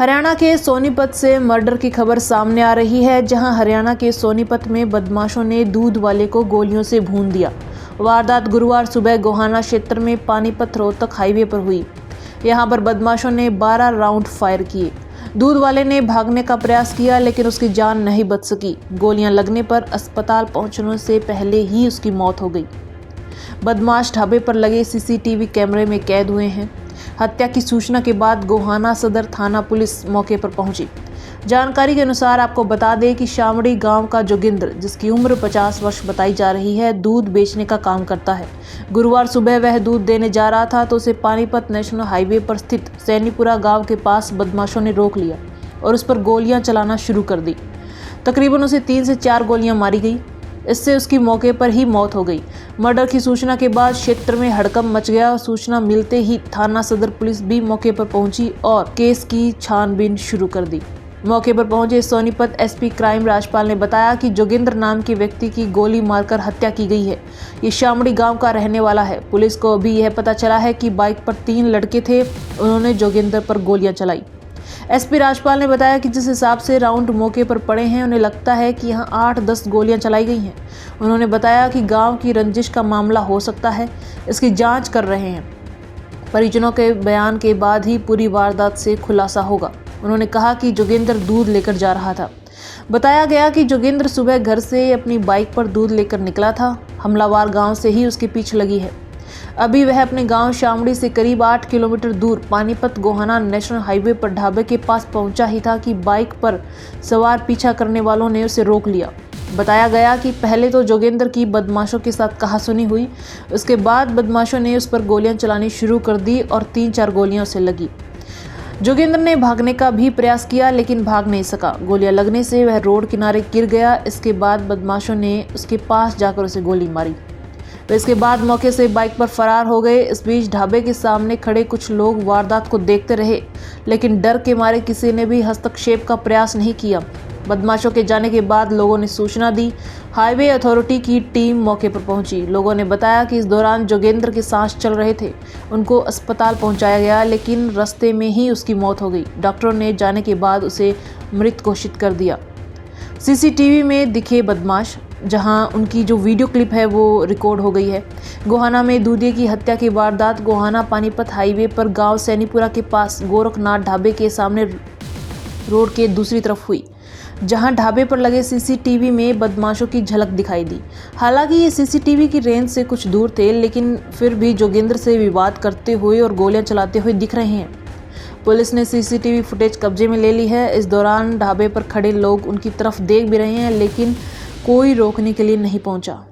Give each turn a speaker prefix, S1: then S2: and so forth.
S1: हरियाणा के सोनीपत से मर्डर की खबर सामने आ रही है, जहां हरियाणा के सोनीपत में बदमाशों ने दूध वाले को गोलियों से भून दिया। वारदात गुरुवार सुबह गोहाना क्षेत्र में पानीपत रोहतक हाईवे पर हुई। यहां पर बदमाशों ने 12 राउंड फायर किए। दूध वाले ने भागने का प्रयास किया, लेकिन उसकी जान नहीं बच सकी। गोलियां लगने पर अस्पताल पहुंचने से पहले ही उसकी मौत हो गई। बदमाश ढाबे पर लगे सीसीटीवी कैमरे में कैद हुए हैं। हत्या की सूचना के बाद गोहाना सदर थाना पुलिस मौके पर पहुंची। जानकारी के अनुसार आपको बता दें कि शामड़ी गांव का जोगिंद्र, जिसकी उम्र 50 वर्ष बताई जा रही है, दूध बेचने का काम करता है। गुरुवार सुबह वह दूध देने जा रहा था तो उसे पानीपत नेशनल हाईवे पर स्थित सैनीपुरा गांव के पास बदमाशों ने रोक लिया और उस पर गोलियां चलाना शुरू कर दी। तकरीबन उसे 3 से 4 गोलियां मारी गई। इससे उसकी मौके पर ही मौत हो गई। मर्डर की सूचना के बाद क्षेत्र में हड़कंप मच गया। सूचना मिलते ही थाना सदर पुलिस भी मौके पर पहुंची और केस की छानबीन शुरू कर दी। मौके पर पहुंचे सोनीपत एसपी क्राइम राजपाल ने बताया कि जोगिंद्र नाम के व्यक्ति की गोली मारकर हत्या की गई है। ये शामड़ी गांव का रहने वाला है। पुलिस को अभी यह पता चला है कि बाइक पर 3 लड़के थे, उन्होंने जोगिंद्र पर गोलियां चलाई। एसपी राजपाल ने बताया कि जिस हिसाब से राउंड मौके पर पड़े हैं, उन्हें लगता है कि यहां 8-10 गोलियां चलाई गई हैं। उन्होंने बताया कि गांव की रंजिश का मामला हो सकता है, इसकी जांच कर रहे हैं। परिजनों के बयान के बाद ही पूरी वारदात से खुलासा होगा। उन्होंने कहा कि जोगिंद्र दूध लेकर जा रहा था। बताया गया कि जोगिंद्र सुबह घर से अपनी बाइक पर दूध लेकर निकला था। हमलावर गाँव से ही उसके पीछे लगी है। अभी वह अपने गांव शामड़ी से करीब 8 किलोमीटर दूर पानीपत गोहाना नेशनल हाईवे पर ढाबे के पास पहुंचा ही था कि बाइक पर सवार पीछा करने वालों ने उसे रोक लिया। बताया गया कि पहले तो जोगिंद्र की बदमाशों के साथ कहासुनी हुई, उसके बाद बदमाशों ने उस पर गोलियां चलानी शुरू कर दी और 3-4 गोलियां उसे लगी। जोगिंद्र ने भागने का भी प्रयास किया, लेकिन भाग नहीं सका। गोलियां लगने से वह रोड किनारे गिर गया। इसके बाद बदमाशों ने उसके पास जाकर उसे गोली मारी। तो इसके बाद मौके से बाइक पर फरार हो गए। इस बीच ढाबे के सामने खड़े कुछ लोग वारदात को देखते रहे, लेकिन डर के मारे किसी ने भी हस्तक्षेप का प्रयास नहीं किया। बदमाशों के जाने के बाद लोगों ने सूचना दी। हाईवे अथॉरिटी की टीम मौके पर पहुंची। लोगों ने बताया कि इस दौरान जोगिंद्र के सांस चल रहे थे। उनको अस्पताल पहुंचाया गया, लेकिन रास्ते में ही उसकी मौत हो गई। डॉक्टरों ने जाने के बाद उसे मृत घोषित कर दिया। सीसीटीवी में दिखे बदमाश, जहां उनकी जो वीडियो क्लिप है वो रिकॉर्ड हो गई है। गोहाना में दूधिये की हत्या की वारदात गोहाना पानीपत हाईवे पर गांव सैनीपुरा के पास गोरखनाथ ढाबे के सामने रोड के दूसरी तरफ हुई, जहां ढाबे पर लगे सीसीटीवी में बदमाशों की झलक दिखाई दी। हालांकि ये सीसीटीवी की रेंज से कुछ दूर थे, लेकिन फिर भी जोगिंद्र से विवाद करते हुए और गोलियां चलाते हुए दिख रहे हैं। पुलिस ने सीसीटीवी फुटेज कब्जे में ले ली है। इस दौरान ढाबे पर खड़े लोग उनकी तरफ देख भी रहे हैं, लेकिन कोई रोकने के लिए नहीं पहुंचा।